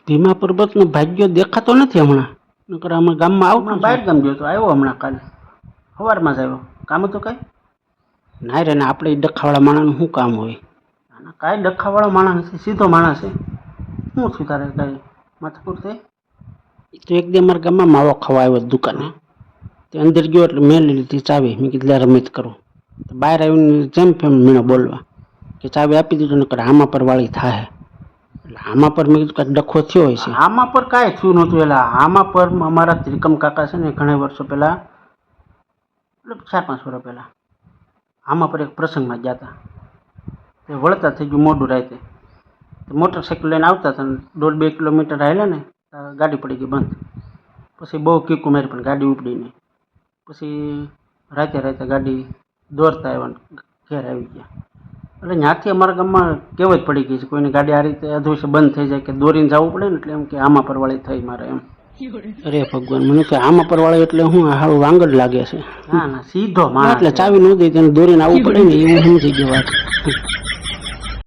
ભીમા પર્વતનો ભાગ્યો દેખાતો નથી હમણાં, નકર અમારા ગામમાં આવતો. બહાર ગામ ગયો તો આવ્યો હમણાં કાલે સવારમાં જ આવ્યો. કામ હતું કાંઈ? ના રે ના, આપણે ડખાવાળા માણસનું શું કામ હોય? કાંઈ ડખાવાળો માણસ નથી, સીધો માણસ છે. શું થયું તારે કાંઈ માથાકૂટ થઈ? તો એક દી અમારા ગામમાં માવો ખાવા આવ્યો દુકાને. તે અંદર ગયો એટલે મેં લઈ લીધી ચાવી. મેં કીધું લે રમત કરો. તો બહાર આવીને જેમ ફેમ મીણો બોલવા કે ચાવી આપી દીધું, નકર આમાં પર વાળી થાય. એટલે આમાં પર મેં કીધું કાંઈક ડખો થયો હોય છે. આમાં પર કાંઈ થયું નહોતું. એલા આમાં પર અમારા ત્રિકમ કાકા છે ને ઘણા વર્ષો પહેલાં, એટલે 4-5 વર્ષ પહેલાં આમાં પર એક પ્રસંગમાં ગયા હતા. તે વળતા થઈ ગયું મોડું રાતે. મોટરસાઇકલ લઈને આવતા હતા ને 1.5-2 કિલોમીટર હાલ્યા ને ગાડી પડી ગઈ બંધ. પછી બહુ કીકું મારી પણ ગાડી ઉપડી નહીં. પછી રાતે ગાડી દોરતા આવ્યા ને ઘેર આવી ગયા. એટલે ત્યાંથી અમારા ગામમાં કહેવત પડી ગઈ છે, કોઈની ગાડી આ રીતે અધવશ્ય બંધ થઈ જાય કે દોરીને જવું પડે ને એટલે એમ કે આમાં પરવાળી થઈ મારે એમ. અરે ભગવાન, મને તો આમાં પર વાળે એટલે હું હારું વાંગડ લાગે છે. ના સીધો માણસ એટલે ચાવી ન દઈ તેને દોરીને આવવું પડે ને એવું સમજી ગયો વાત.